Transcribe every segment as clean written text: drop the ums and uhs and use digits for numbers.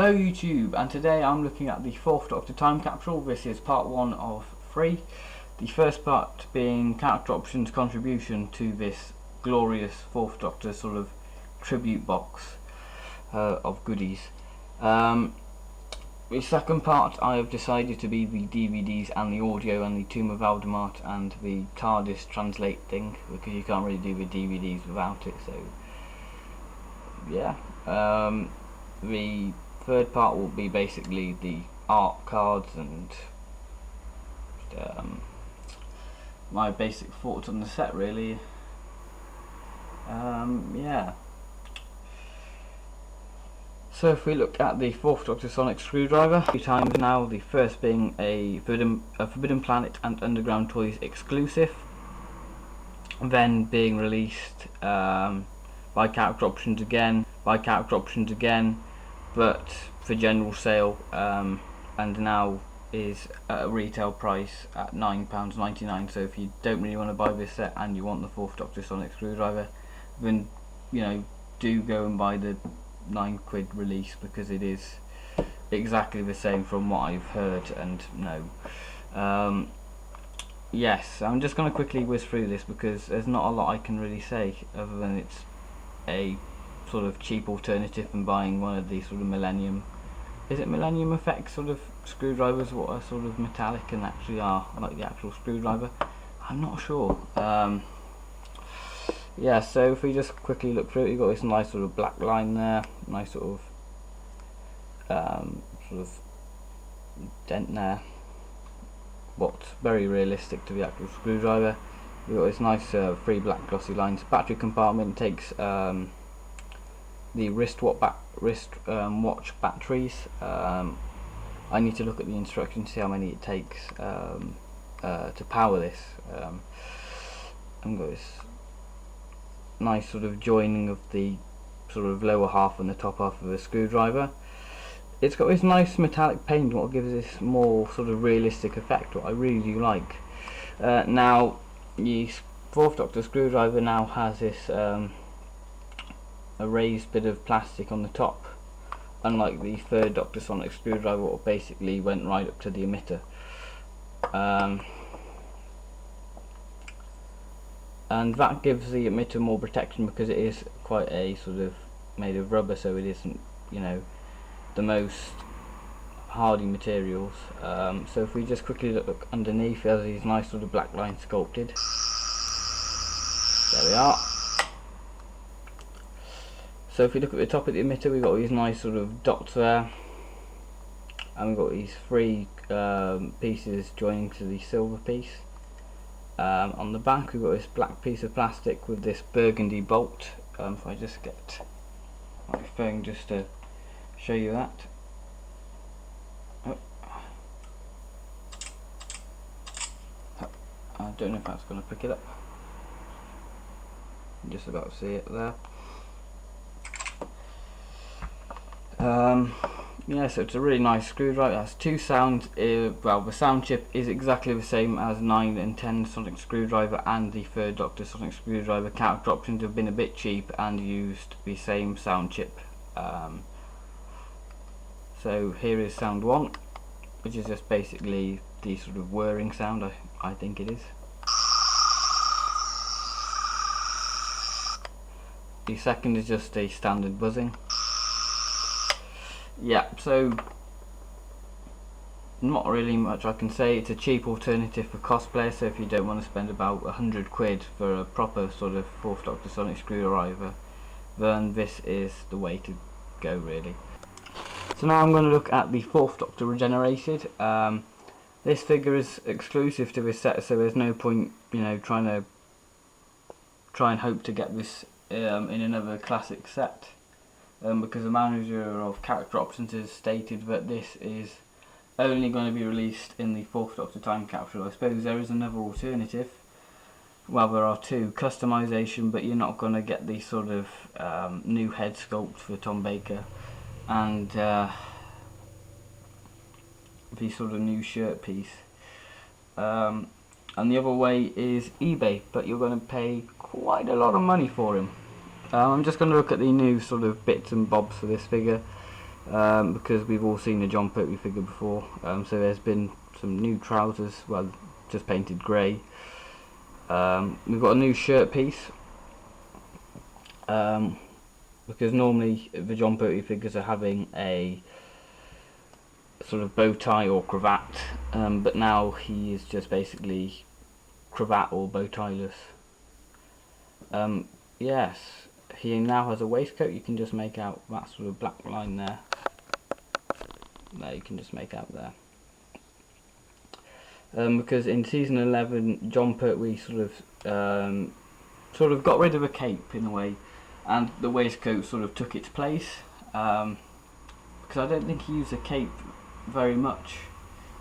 Hello YouTube, and today I'm looking at the 4th Doctor time capsule. This is part 1 of 3. The first part being Character Options' contribution to this glorious 4th Doctor sort of tribute box of goodies. The second part I have decided to be the DVDs and the audio and the Tomb of Valdemart and the TARDIS translate thing, because you can't really do the DVDs without it, so yeah. The third part will be basically the art cards and my basic thoughts on the set, really. Yeah. So if we look at the 4th Doctor Sonic Screwdriver, 2 times now, the first being a Forbidden Planet and Underground Toys exclusive, then being released by Character Options again, but for general sale, and now is at a retail price at £9.99. so if you don't really want to buy this set and you want the 4th Doctor Sonic Screwdriver, then do go and buy the £9 release, because it is exactly the same from what I've heard and know. Yes, I'm just going to quickly whiz through this because there's not a lot I can really say other than it's a sort of cheap alternative than buying one of these sort of Millennium Effect sort of screwdrivers, what are sort of metallic and actually are like the actual screwdriver. I'm not sure. Yeah, so if we just quickly look through it, you've got this nice sort of black line there, nice sort of dent there, what's very realistic to the actual screwdriver. You've got this nice 3 black glossy lines. Battery compartment takes the wristwatch batteries. I need to look at the instructions to see how many it takes to power this. And got this nice sort of joining of the sort of lower half and the top half of the screwdriver. It's got this nice metallic paint, what gives this more sort of realistic effect, what I really do like. Now the 4th Doctor screwdriver now has this a raised bit of plastic on the top, unlike the 3rd Doctor Sonic Screwdriver, what basically went right up to the emitter. And that gives the emitter more protection because it is quite a sort of made of rubber, so it isn't the most hardy materials. So if we just quickly look underneath, there's these nice sort of black lines sculpted. There we are. So if we look at the top of the emitter, we've got these nice sort of dots there, and we've got these 3 pieces joining to the silver piece. On the back we've got this black piece of plastic with this burgundy bolt. If I just get my phone just to show you that. I don't know if that's going to pick it up. You can just about see it there. Yeah, so it's a really nice screwdriver. It has 2 sounds. Well, the sound chip is exactly the same as 9 and 10 Sonic Screwdriver and the 3rd Doctor Sonic Screwdriver. Character Options have been a bit cheap and used the same sound chip. So here is sound 1, which is just basically the sort of whirring sound, I think it is. The second is just a standard buzzing. Yeah, so not really much I can say. It's a cheap alternative for cosplayers, so if you don't want to spend about £100 for a proper sort of 4th Doctor Sonic Screwdriver, then this is the way to go, really. So now I'm going to look at the 4th Doctor Regenerated. This figure is exclusive to this set, so there's no point trying and hope to get this in another classic set. Because the manager of Character Options has stated that this is only going to be released in the 4th Doctor time capsule. I suppose there is another alternative. Well, there are 2: customization, but you're not going to get the sort of new head sculpt for Tom Baker and the sort of new shirt piece. And the other way is eBay, but you're going to pay quite a lot of money for him. I'm just going to look at the new sort of bits and bobs for this figure. because we've all seen the John Pertwee figure before. So there's been some new trousers, well, just painted grey. We've got a new shirt piece, because normally the John Pertwee figures are having a sort of bow tie or cravat, but now he is just basically cravat or bow tie-less. Yes, he now has a waistcoat. You can just make out that sort of black line there. There, you can just make out there. Because in season 11, John Pertwee sort of got rid of a cape in a way, and the waistcoat sort of took its place. Because I don't think he used a cape very much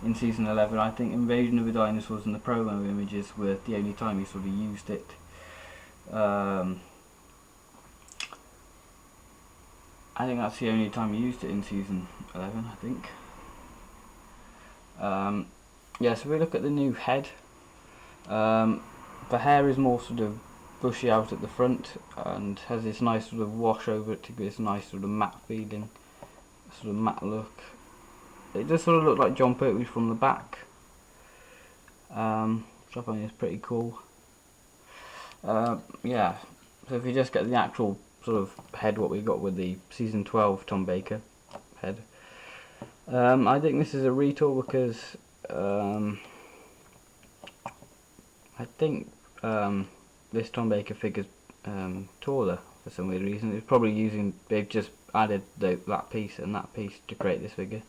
in season 11. I think Invasion of the Dinosaurs and the promo images were the only time he sort of used it. I think that's the only time he used it in season 11, I think. Yeah, so we look at the new head. The hair is more sort of bushy out at the front and has this nice sort of wash over it to give this nice sort of matte feeling, sort of matte look. It does sort of look like John Pertwee from the back, which I find is pretty cool. Yeah, so if you just get the actual sort of head, what we got with the season 12 Tom Baker head, I think this is a retool because I think this Tom Baker figure's taller for some weird reason. It's probably they've just added that piece and that piece to create this figure.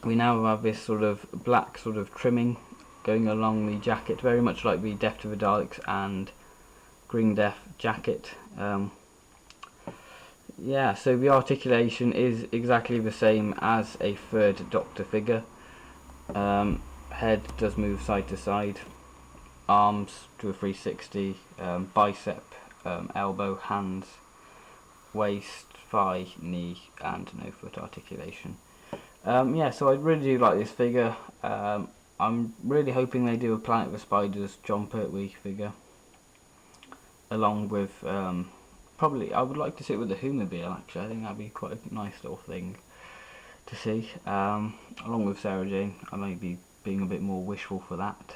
We now have this sort of black sort of trimming going along the jacket, very much like the Death to the Daleks and Green Death jacket. Yeah, so the articulation is exactly the same as a third Doctor figure. Head does move side to side, arms to a 360, bicep, elbow, hands, waist, thigh, knee, and no foot articulation. Yeah, so I really do like this figure. I'm really hoping they do a Planet of the Spiders John Pertwee figure, along with probably I would like to see it with the Whomobile. Actually, I think that'd be quite a nice little thing to see, along with Sarah Jane. I may be being a bit more wishful for that.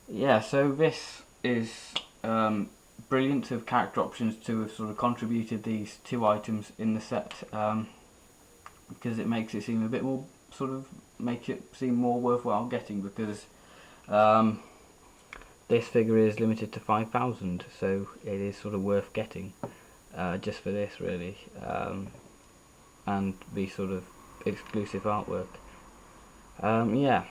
Yeah, so this is brilliant of Character Options to have sort of contributed these two items in the set, because it makes it seem a bit more make it seem more worthwhile getting, because this figure is limited to 5,000, so it is sort of worth getting just for this, really, and the sort of exclusive artwork. Yeah,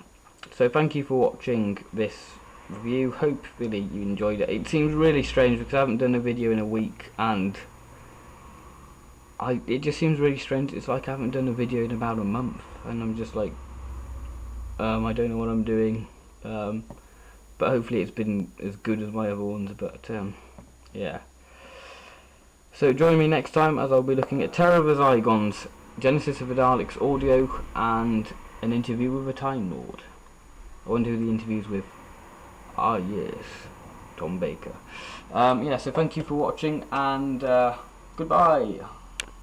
so thank you for watching this review. Hopefully you enjoyed it. It seems really strange because I haven't done a video in a week, and it just seems really strange. It's like I haven't done a video in about a month, and I'm just like, I don't know what I'm doing, but hopefully it's been as good as my other ones. But yeah, so join me next time as I'll be looking at Terror of the Zygons, Genesis of the Daleks audio, and an interview with a Time Lord. I wonder who the interview's with. Ah yes, Tom Baker. Yeah, so thank you for watching, and goodbye.